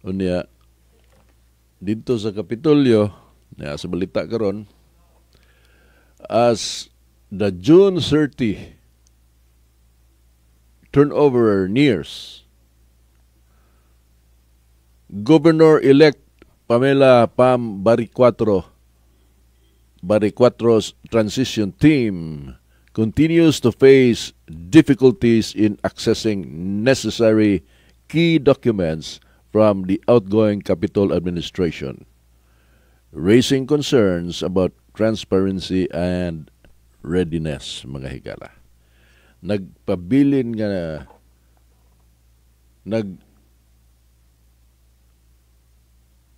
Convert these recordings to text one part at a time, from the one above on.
Unya dito sa Kapitolyo na sa balita karon, as the June 30 turnover nears, Governor-elect Pamela Pam Baricuatro's transition team continues to face difficulties in accessing necessary key documents from the outgoing Capitol administration, raising concerns about transparency and readiness, mga higala. Nagpabilin nga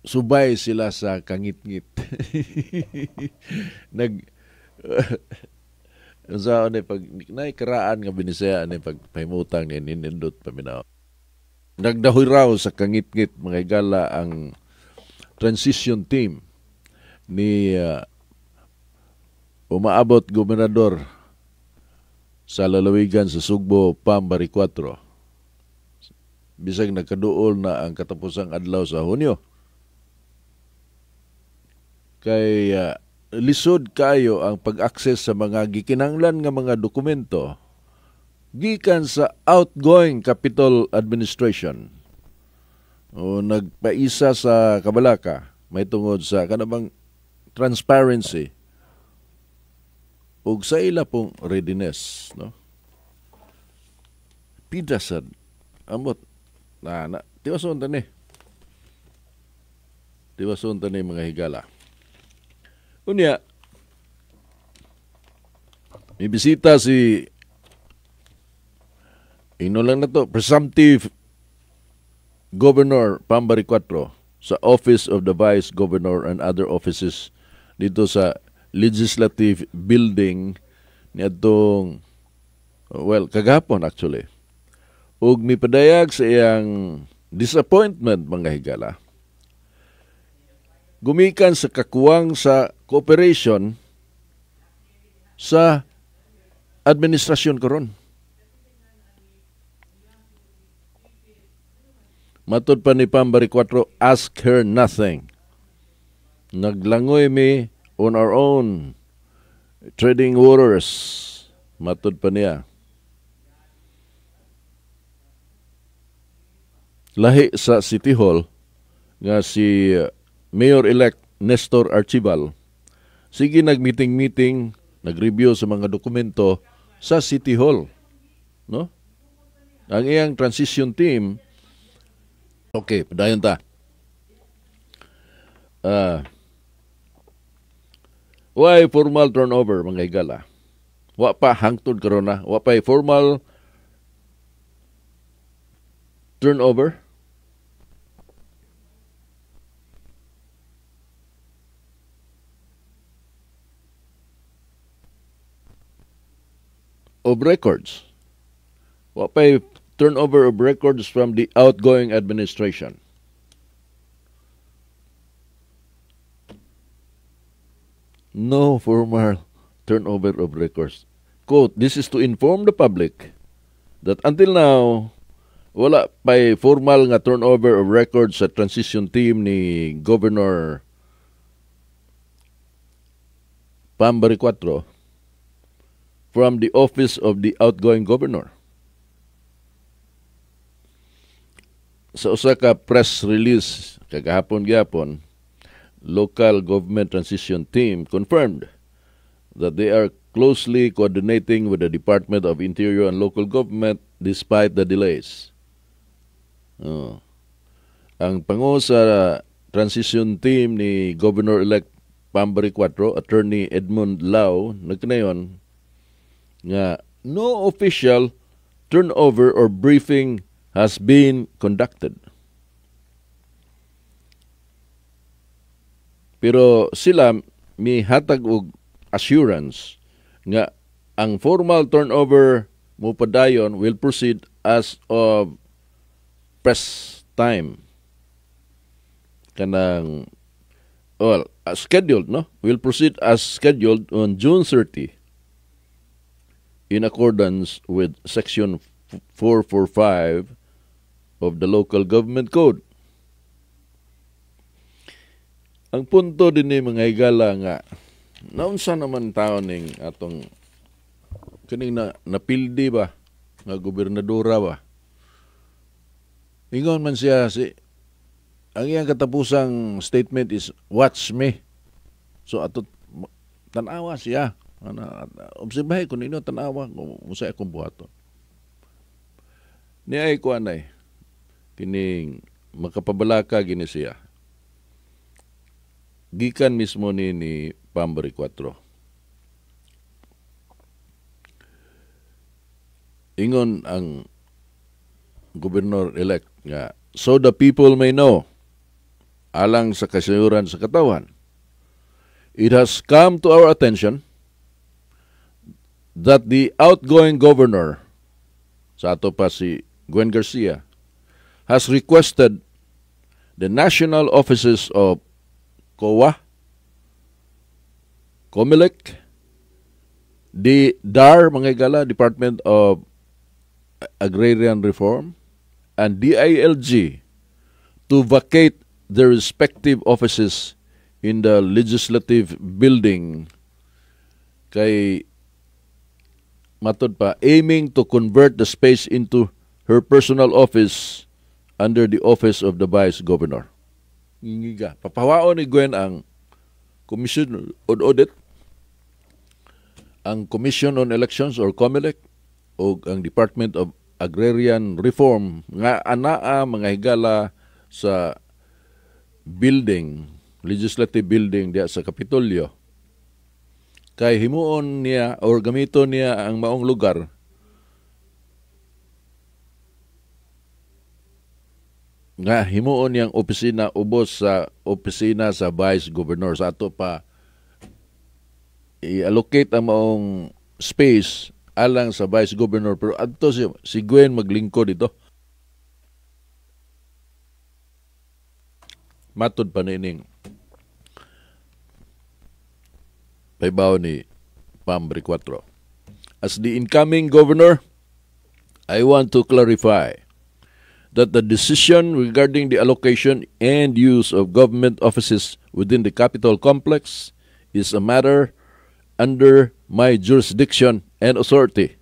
subay sila sa kangit-ngit. nag sa ano pag naikaraan nga binisaya ani pagpahimutang ni nindot paminaw. Nagdahoy raw sa kangit-ngit mga higala ang transition team ni umaabot gobernador sa lalawigan sa Sugbo, Pam Baricuatro. Bisag nagkaduol na ang katapusang adlaw sa Hunyo. Kay lisod kayo ang pag-access sa mga gikinahanglan nga mga dokumento gikan sa outgoing Capitol administration. O nagpaisa sa kabalaka may tungod sa kanabang transparency ug sa ila pong readiness, no? Pidasad amot na tiwason tani. Tiwason tani mga higala. Unya, may bisita si lang na to, presumptive Governor Pam Baricuatro sa Office of the Vice Governor and other offices dito sa Legislative Building ni atong kagapon actually. Ug mipadayag sa iyang disappointment mga higala. Gumikan sa kakuwang sa cooperation sa administrasyon karon. Matod pa ni Pam Baricuatro, ask her nothing. Naglangoy mi on our own, treading waters. Matod pa niya. Lahi sa City Hall nga si Mayor-elect Nestor Archibal, sige nag-meeting-meeting, nag-review sa mga dokumento sa City Hall. No? Ang iyang transition team, okay, padayon ta. Why formal turnover, mga higala? Wa pa hangtod karon na. Wa pa formal turnover. Of records. Wa pa turnover of records from the outgoing administration. No formal turnover of records. Quote, this is to inform the public that until now, wala pa formal nga turnover of records sa transition team ni Governor Pam Baricuatro from the office of the outgoing governor. Sa usa ka press release kagahapon-gihapon, local government transition team confirmed that they are closely coordinating with the Department of Interior and Local Government despite the delays. Ang pangu sa transition team ni Governor-elect Pam Baricuatro, Attorney Edmund Lau, nagkanayon nga no official turnover or briefing has been conducted. Pero sila mihatag og assurance nga ang formal turnover mo padayon will proceed as of press time. Kanang scheduled, no? Will proceed as scheduled on June 30 in accordance with Section 445 of the Local Government Code. Ang punto din ni mga higala nga, naunsa naman tao ning atong kining napildi ba nga gobernadora ba. Ingon man siya ang iyang katapusang statement is watch me. So ato tanawa siya. Obserbahe kung ino tanawa kung usay akong buhaton. Ni ay ko anay kining makapabalaka gini siya. Gikan mismo ni Pambari 4. Ingon ang Governor-elect nga, so the people may know, alang sa kasayuran sa katawan, it has come to our attention that the outgoing governor, sa ato pa si Gwen Garcia, has requested the national offices of COA, COMELEC, the DAR, mga higala, Department of Agrarian Reform, and DILG to vacate their respective offices in the legislative building kay matod pa aiming to convert the space into her personal office under the office of the Vice Governor. Ngingiga. Papawaon ni Gwen ang Commission on Audit, ang Commission on Elections or COMELEC, o ang Department of Agrarian Reform nga anaa mga higala sa building, legislative building diya sa Kapitolyo. Kay himuon niya or gamiton niya ang maong lugar nga himuon niyang opisina ubos sa opisina sa Vice Governor. Sa ato pa i-allocate ang maong space alang sa Vice Governor, pero adto si Gwen maglingkod dito. Matod pa nining paybaw ni Pambari 4. As the incoming governor, I want to clarify that the decision regarding the allocation and use of government offices within the Capitol complex is a matter under my jurisdiction and authority.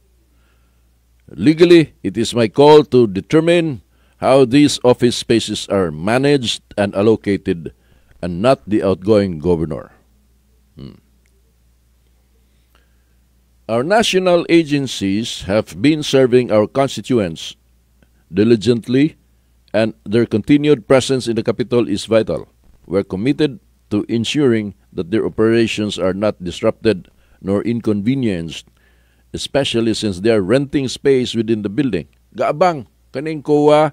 Legally, it is my call to determine how these office spaces are managed and allocated, and not the outgoing governor. Our national agencies have been serving our constituents diligently, and their continued presence in the capital is vital. We're committed to ensuring that their operations are not disrupted nor inconvenienced, especially since they are renting space within the building. Gaabang, kaning COA,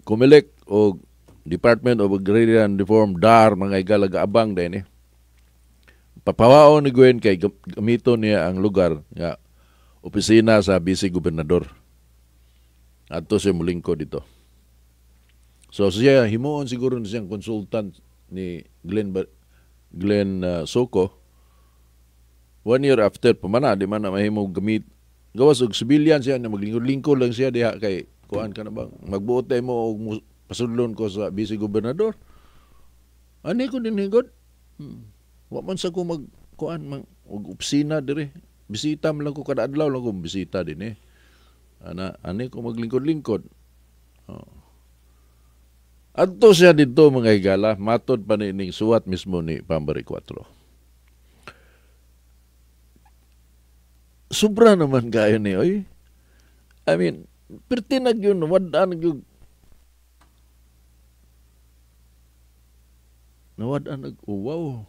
COMELEC o Department of Agrarian Reform, DAR, mga higala gaabang din Papawaon ni Gwen kay gamito niya ang lugar nga opisina sa Vice Gobernador. Adto siya mulingko dito. So siya himuon siguro na siyang consultant ni Glenn Soko. 1 year after pamana di man na mahimo gamit gawas og civilian siya na maglingkod-lingkod lang siya diha kay kuan ka na bang magbuot mo og pasudlon ko sa Vice Gobernador. Ani ko din higod. Wa man sa ko magkuan og opisina dire. Bisita man lang ko kada adlaw lang ko bisita din ani ko maglingkod-lingkod. Adto siya dito mga higala, matod pa ning suwat mismo ni Pambari 4. Sobra naman kayo ni oy. I mean, pertinag yun, wadaan yun. Nawadaan wow.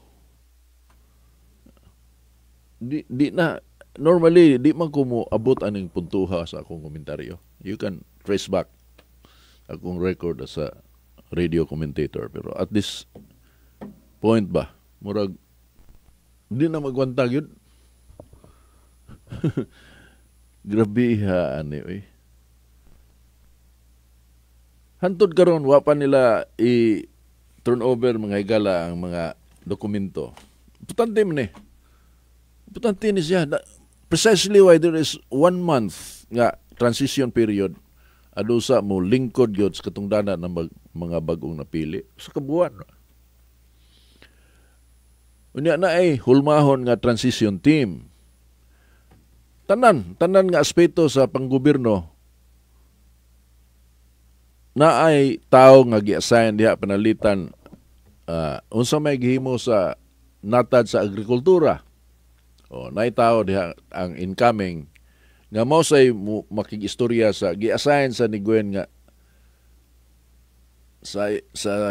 Di na normally di man ko mo abot aning puntuha sa akong komentaryo. You can trace back akong record sa radio commentator, pero at this point ba murag di na magwantag yun. Grabe ha ani oy. Hantod karon wa pa nila turn over mga higala ang mga dokumento. Importante man Importante ni siya. Precisely why there is 1 month nga transition period adusa mo lingkod gyud sa katungdanan ng mga bagong napili sa kabuan. Unya na ay hulmahon nga transition team. Tanan nga aspeto sa panggobyerno na ay tao nga gi-assign diha panalitan unsa may gihimo sa natad sa agrikultura. O nay tao diha ang incoming nga mao say makig-istorya sa gi-assign sa ni Gwen nga sa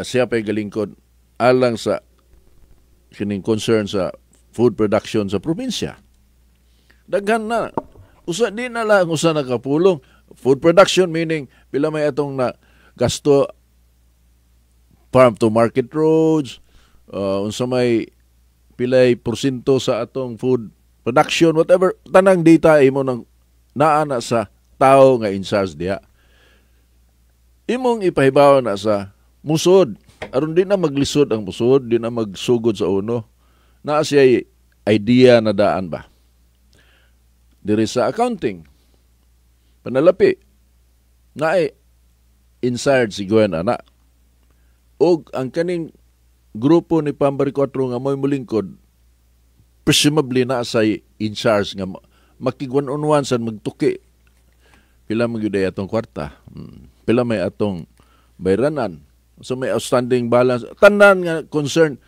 siya pay galingkod alang sa kining concern sa food production sa probinsya. Daghan na. Usa di na lang usa nakapulong. Food production meaning pila may atong na gasto farm to market roads, unsa may pilay porsyento sa atong food production, whatever, tanang data imo nang naana sa tao nga in charge diha. Imong ipahibaw na sa musod. Aron di na maglisod ang musod, di na magsugod sa uno. Naa siya idea na daan ba? Diri sa accounting, panalapi, na ay inside si Gwen ana. Og ang kaning grupo ni Pambari 4 nga mo'y mulingkod, presumably na sa in charge nga makig-one-on-one sa magtuki. Pila magyuday atong kwarta, pila may atong bayranan, so may outstanding balance. Tanan nga concern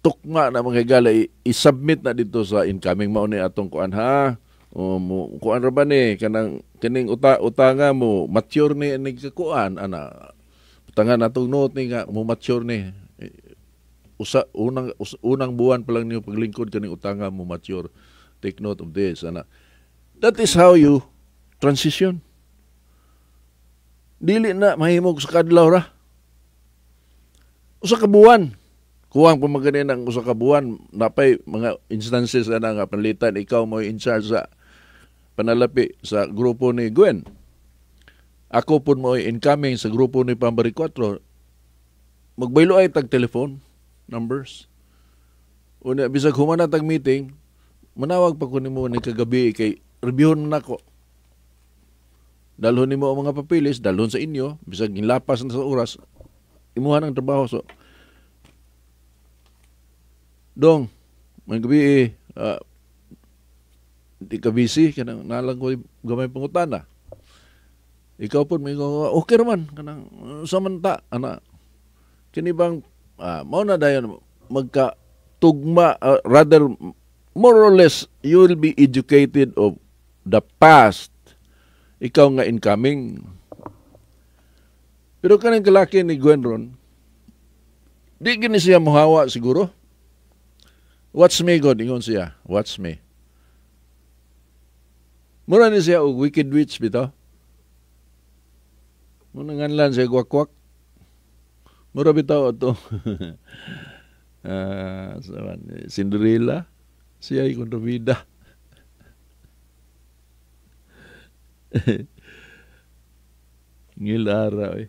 tukma na mga higala i-submit na dito sa incoming mao ni atong kuan ha. O mo kuan ra ba ni kanang kining utanga mo mature ni nagkakuan ana. Utangan natong note ni nga mo mature ni unang buwan pa lang niyo paglingkod kaning utanga mo mature. Take note of this ana. That is how you transition. Dili na mahimog sa kadlaw ra. Usa ka buwan. Kuwang pamaganin ng usa ka buwan, napay mga instances na nga panlitan, ikaw mo in charge sa panalapi sa grupo ni Gwen. Ako po mo incoming sa grupo ni Pambari 4. Magbaylo ay tag telephone numbers. Una, bisag humana tag meeting, manawag pa ko nimo ni kagabi kay reviewon na ko. Dalhon nimo ang mga papilis, dalhon sa inyo, bisag ginlapas na sa oras, imuhan ang trabaho. So, Dong, may gabi di ka busy, kanang nalang ko gamay pangutana. Ikaw po, may okay naman, kanang samanta, ana. Kini bang, mao na dayon, magka-tugma, rather, more or less, you will be educated of the past. Ikaw nga incoming. Pero kanang kalaki ni Gwen ron, di gini siya muhawa siguro. Watch me, God. Ingon siya. Watch me. Mura ni siya og wicked witch bitaw. Muna nganlan siya gwak-gwak. Mura bitaw ito. Cinderella. Siya ay kontrabida. Ngilara eh.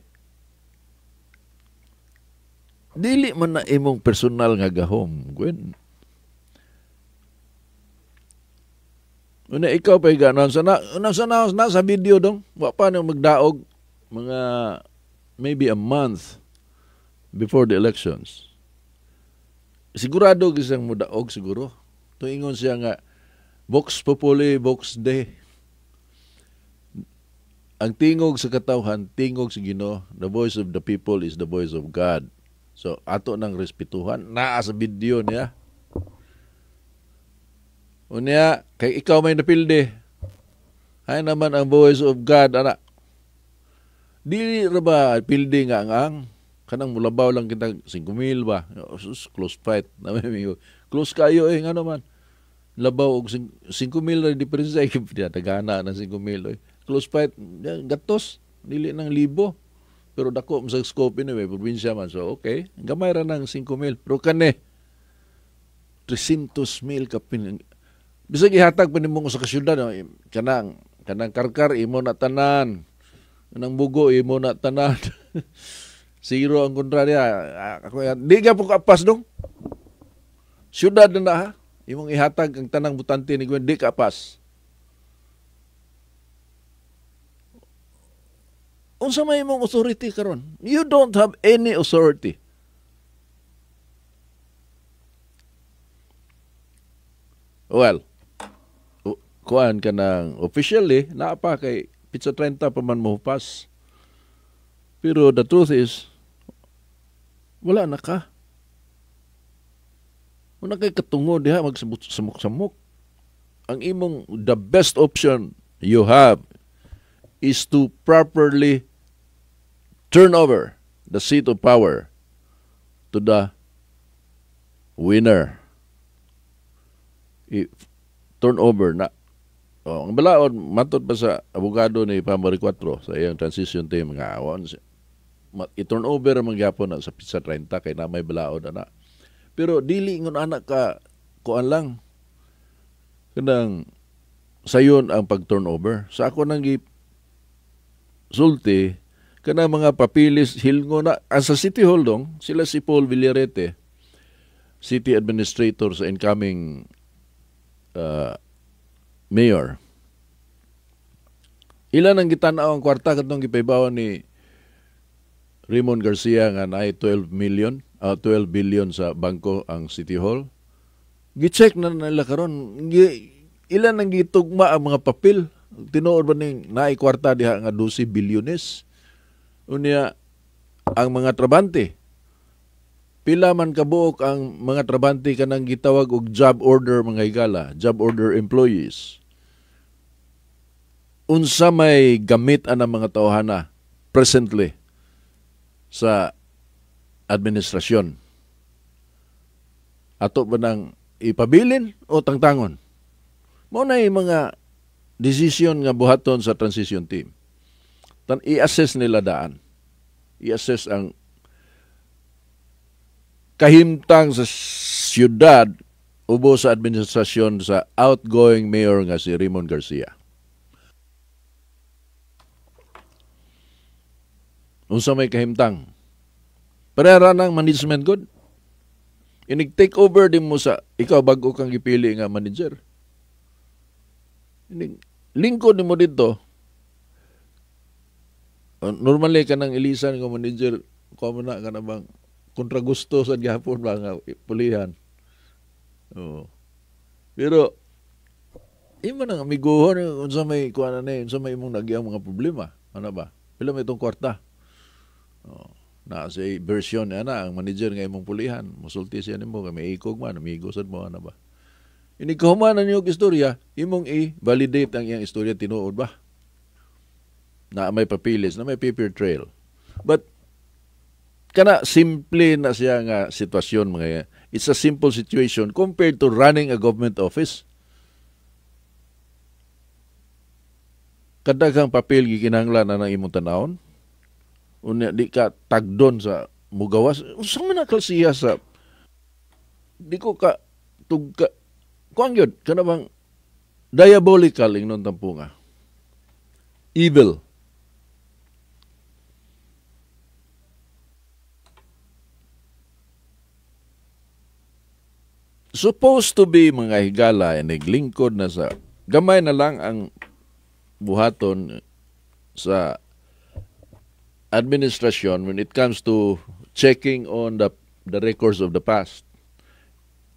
Dili man na imong personal nga gahom, Gwen. Una ikaw pa ganon sana sa video dong wa pa nang magdaog mga maybe a month before the elections. Sigurado gisang mudaog siguro. Tuingon siya nga Vox Populi, Vox Dei. Ang tingog sa katawhan, tingog sa Ginoo. The voice of the people is the voice of God. So ato nang respetuhan naa sa video niya. Unya, kay ikaw may napildi. Ay naman ang voice of God, anak. Dili ra ba pildi nga ang kanang mulabaw lang kita 5,000 ba? Close fight. Close kayo nga naman. Labaw og 5,000 ra diferensya kay tagana ng 5,000. Close fight, gatos. Dili nang libo. Pero dako sa scope ni may probinsya man. So okay, gamay ra ng 5,000. Pero kane 300,000 ka bisag ihatag pa nimo sa kasyudad, kanang karkar imo na tanan, kanang bugo imo na tanan. Zero ang kontrarya. Ako di ka po kapas dong. Syudad na ha. Imong ihatag ang tanang butante ni Gwen, di kapas. unsa may imong authority karon? You don't have any authority. Well, kuan ka ng officially, naapa kay pizza 30 pa man mahupas. Pero the truth is, wala na ka. Wala kay katungod diha magsamok-samok. Ang imong the best option you have is to properly turn over the seat of power to the winner. Turn over na. Ang balaod, matod pa sa abogado ni Pamari 4 sa iyang transition team nga awon. I-turn over ang magyapon na sa pizza 30 kay na may balaod na. Pero dili ngon anak ka kuan lang. Kanang sayon ang pag-turnover. Sa ako nang sulti, kanang mga papilis hilngo na sa City Hall dong, sila si Paul Villarete, City Administrator sa incoming mayor. Ilan ang gitanaw ang kwarta katong gipaybawan ni Raymond Garcia nga naay 12 billion sa bangko ang City Hall. Gi-check na nila karon. Ilan ang gitugma ang mga papel. Tinuod ba ning naay kwarta diha nga 12 bilyones. Unya ang mga trabante. Pila man kabuok ang mga trabante kanang gitawag og job order mga higala, job order employees. Unsa may gamit ang mga tawhana presently sa administrasyon? Ato ba nang ipabilin o tangtangon? Mao na yung mga desisyon nga buhaton sa transition team. I-assess nila daan. I-assess ang kahimtang sa siyudad ubo sa administrasyon sa outgoing mayor nga si Raymond Garcia. Unsa may kahimtang? Parehara ng management good. Inig-take over din mo sa ikaw bago kang gipili nga manager. Lingkod mo dito. Normally ka nang ilisan nga manager, kamo na ka na bang kontra gusto sa gihapon ba nga pulihan. Oo. Pero imo nang amiguhon unsa may kuan na unsa may imong nagyang mga problema, ano ba? Pila may itong kwarta. Oh, na sa version ana ang manager nga imong pulihan, musulti siya nimo kay may ikog man, amigo sad mo ana ba? Ini kahumanan niyo istorya, imong i-validate ang iyang istorya tinuod ba? Na may papilis, na may paper trail. But kana simple na siya nga sitwasyon mga. It's a simple situation compared to running a government office. Kadaghang papel gikinahanglan na ng imong tanawon. Unya di ka tagdon sa mugawas. Unsa man klasiya sa di ko ka tugka kuan gyud kana bang diabolical ingnon tampunga. Evil. Supposed to be mga higala ay naglingkod na sa gamay na lang ang buhaton sa administration when it comes to checking on the records of the past.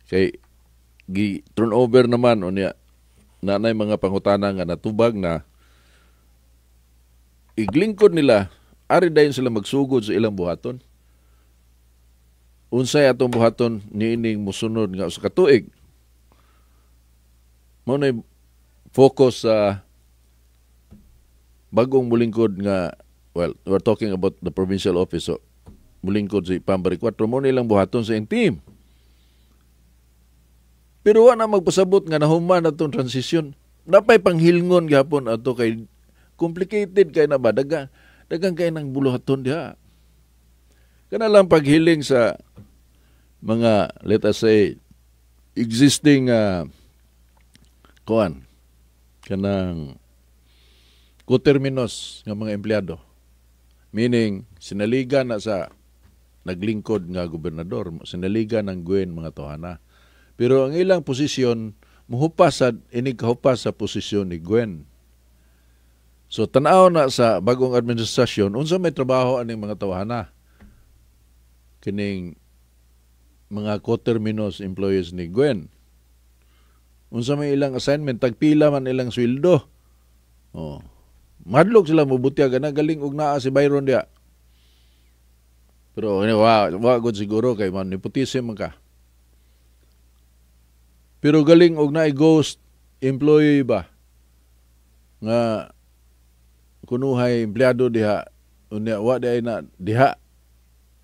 Kay turnover naman o niya nanay mga pangutana nga natubag na iglingkod nila ari dayon sila magsugod sa ilang buhaton. Unsay atong buhaton niining musunod nga sa katuig. Mao na focus sa bagong mulingkod nga, well, we're talking about the provincial office, so mulingkod si Pambari 4 mo nilang buhaton sa iyang team. Pero wala magpasabot nga nahuman atong transition. Napay panghilngon gihapon ato kay complicated kay na ba dagang kay nang buluhaton diha. Kana lang paghiling sa mga, let us say, existing kanang koterminos nga mga empleyado. Meaning, sinaligan na sa naglingkod nga gobernador, sinaligan ng Gwen mga tohana. Pero ang ilang posisyon, inig kahupas sa posisyon ni Gwen. So tanaw na sa bagong administrasyon unsa may trabaho aning mga tawhana. Kining mga coterminous employees ni Gwen. Unsa may ilang assignment, tagpila man ilang sweldo. Oh. Madlok sila mubutya na galing og naa si Byron dia. Pero wa gud siguro kay man nepotism man ka. Pero galing og naay ghost employee ba nga kunuhay empleyado diha unya wa di na diha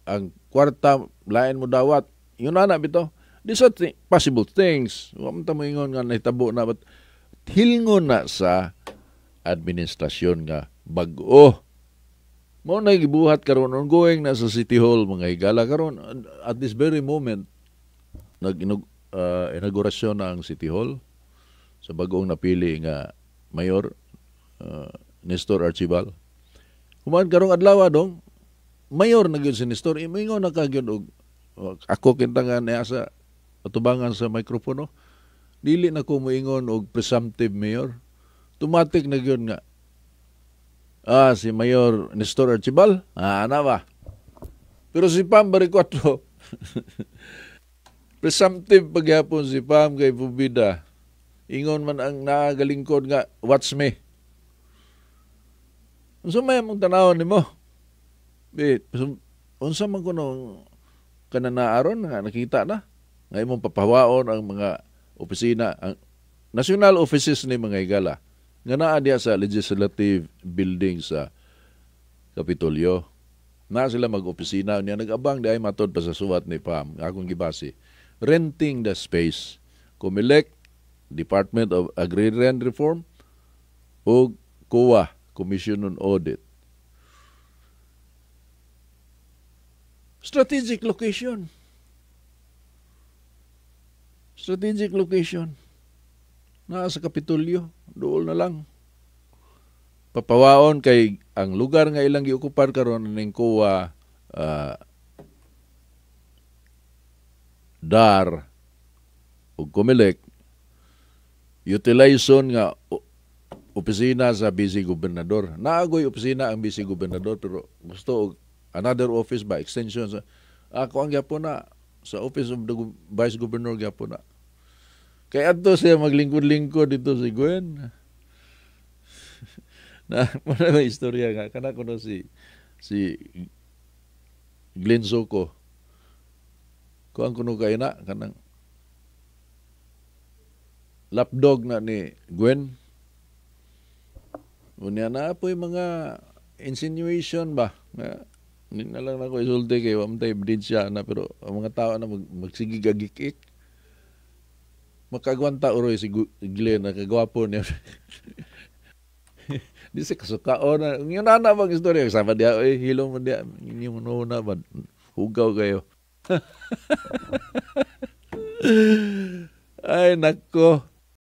ang kwarta lain mo dawat. Yun na bitaw. These are possible things. Wa man ta moingon nga nahitabo na but hilngon na sa administrasyon nga bag-o. Mao na gibuhat karon ongoing na sa City Hall mga higala karon at this very moment inaugurasyon na ang City Hall sa bag-ong napili nga mayor Nestor Archibal. Human karong adlaw dong mayor na gyud si Nestor ingon na kagyud og ako kinta nga niya sa atubangan sa mikropono dili na ko moingon og presumptive mayor. Automatic na gyud nga si Mayor Nestor Archibal ana ba. Pero si Pam Baricotro presumptive pagyapon si Pam kay Pubida. Ingon man ang nagalingkod nga watch me. Unsa may mong tanawon nimo? Unsa man kuno kananaaron nga nakita na nga imong papawaon ang mga opisina ang national offices ni mga higala nga naa diya sa legislative building sa Kapitolyo. Na sila mag-opisina niya nag-abang di ay matod pa sa suwat ni Pam akong gibase. Renting the space. Comelec, Department of Agrarian Reform o COA, Commission on Audit. Strategic location. Strategic location. Naa sa Kapitolyo, dool na lang. Papawaon kay ang lugar nga ilang giokupar karon ning COA DAR ug Comelec utilization nga opisina sa vice gobernador. Naagoy opisina ang vice gobernador pero gusto og another office ba extension sa ako ang gyapon na sa office of the vice governor gyapon na. Kay adto siya maglingkod-lingkod dito si Gwen. Na may istorya nga kana kuno si Glenn Soco. Kuan kuno kay na kanang lapdog na ni Gwen. Unya na po yung mga insinuation ba nga hindi na lang ako isulti kay wamtay ebidensya na pero ang mga tao na magsigig agikik makagwanta uroy si Glenn na kagwapo niya. Di sa kasukaon na yung nana bang istorya kasama diya hilong mo diya yung nuna ba hugaw kayo. Ay nako